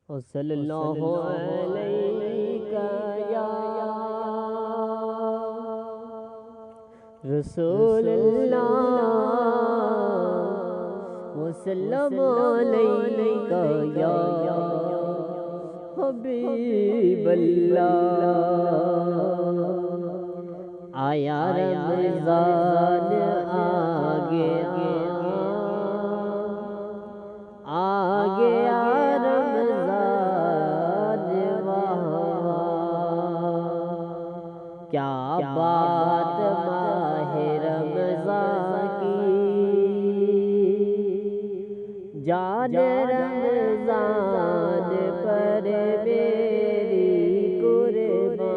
وصلی اللہ علیکہ یا رسول اللہ، وسلم علیکہ یا حبیب اللہ۔ آیا رمضان آ گیا کیا بات ماہ رمضان کی، جان رمضان پر میری قربان۔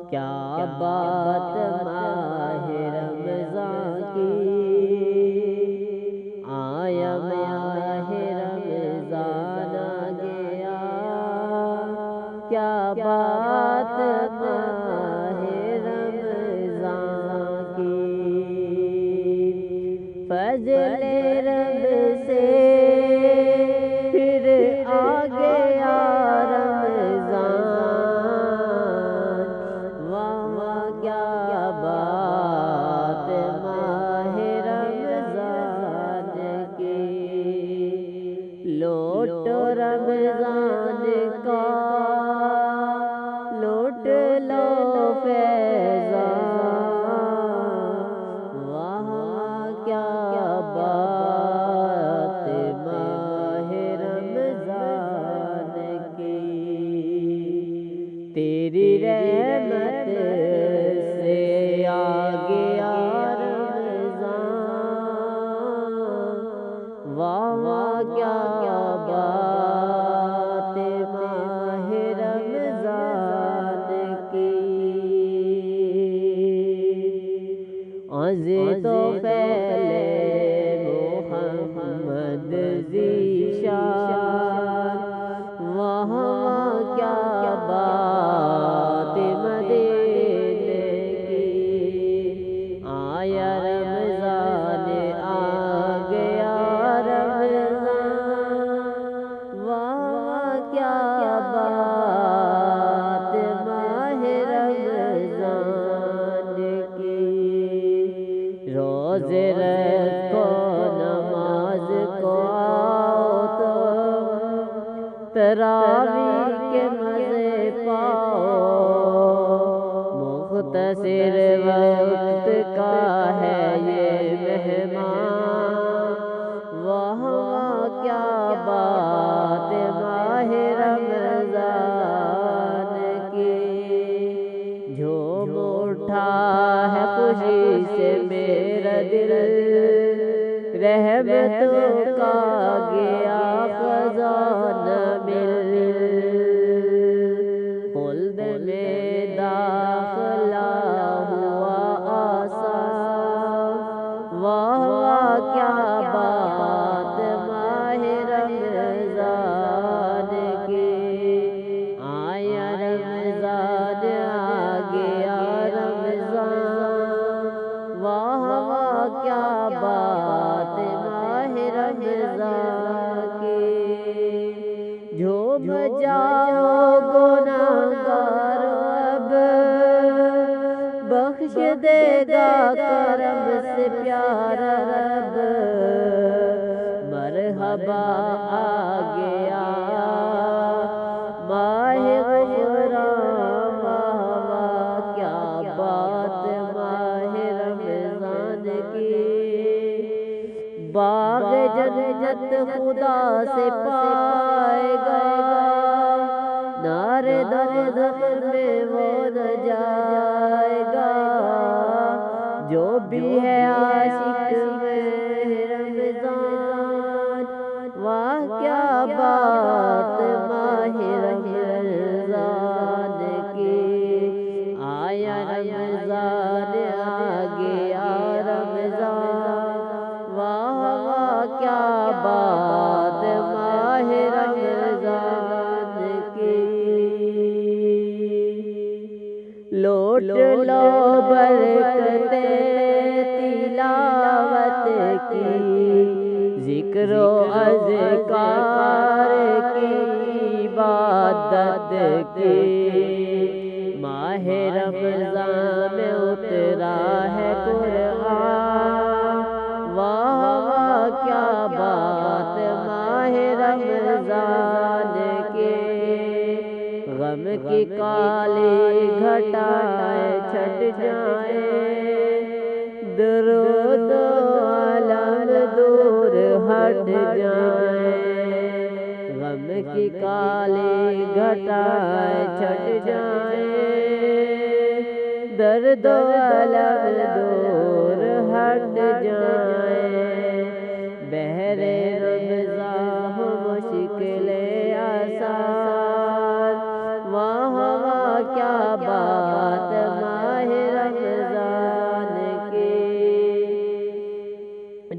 کیا بات ماہ رمضان کی، آیا ماہ رمضان آ گیا، کیا بات ماہ رمضان کی۔ فضل رب سے پھر آ گیا رمضان، واہ کیا بات ماہ رمضان کی۔ لوٹو رمضان کا لوٹ لو فیضان، وہاں کیا بات ماہ رمضان کی۔ تیری رحمت سے آ گیا رمضان، واہ کیا بات ماہ رمضان کی۔ عزی تو پہلے محمد ذیشان، وہاں کیا بات مدینے کی۔ آیا رمضان آ گیا رمضان، وہاں کیا بات ماہ رمضان کی۔ روزے رکھو نماز کو آؤ تو تراویح کے مزے پاؤ، مختصر وقت کا ہے یہ مہمان، وہاں کیا بات ماہ رمضان کی۔ جھوم اٹھا ہے خوشی سے میرا دل، رحمتوں کا گیا خزانہ مل، خلد میں داخلہ ہوا آسان، واہ کیا بات ماہ رمضان کی۔ آیا رمضان آ گیا رمضان، واہ کیا بات ماہ رمضان کی۔ جھوم جاؤ گناہگار اب، بخش دے گا کرم سے پیارا رب، مرحبا آ گیا ماہ غفران، واہ کیا بات ماہ رمضان کی۔ باغ جنت خدا سے پائے گا، نار دوزخ میں وہ نہ جائے گا، جو بھی ہے عاشق میں رمضان، واہ کیا بات ماہ رمضان کی۔ آیا رمضان آ گیا رمضان، واہ کیا بات ماہ رمضان کی۔ لوٹ لو برکتیں تلاوت کی، ذکر ذکر و اذکار کی عبادت کی، ماہ رمضان میں اترا ہے قرآن، واہ واہ کیا بات ماہ رمضان کے، غم کی کالی گھٹائیں چھٹ جائیں، درود و علم دور ہٹ جائیں، غم کی کالی گھٹائیں چھٹ جائیں، درد و علم دور ہٹ جائیں، بہر رمضان ہو مشکلیں آسان، واہ واہ کیا بات ماہ رمضان کی،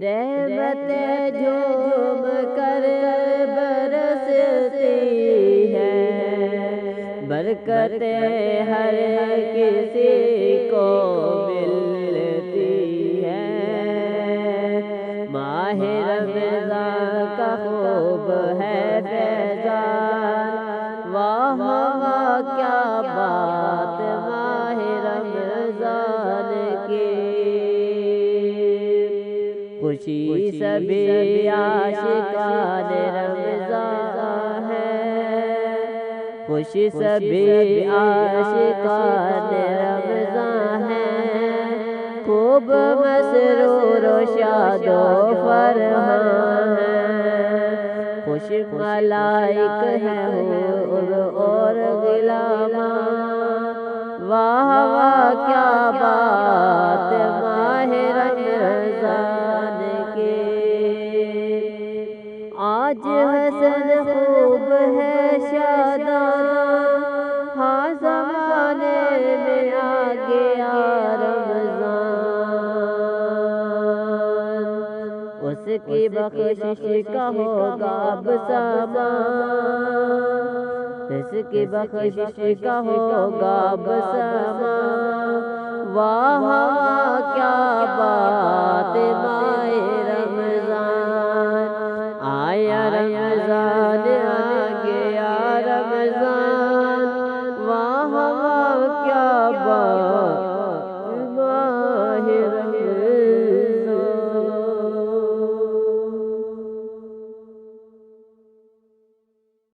رحمتیں جھوم کر برستی ہیں، برکتیں ہر کسی کو ملتی ہیں، ماہ رمضان کا خوب ہے فیضان، واہ واہ کیا بات ماہ رمضان کی، خوشی سبھی عاشقان رمضان ہے، خوشی سبھی عاشقان رمضان ہے، خوب مسرور و شاد و فرحان ہے، خوش ملائک ہیں حور اور غلامان، واہ واہ کیا بات ماہ رمضان کی، آج حسن خوب ہے شادان، ہاں زمانے میں آ گیا رمضان، اس کی بخشش کا ہوگا اب سامان، اس کی بخشش کا ہوگا اب سامان،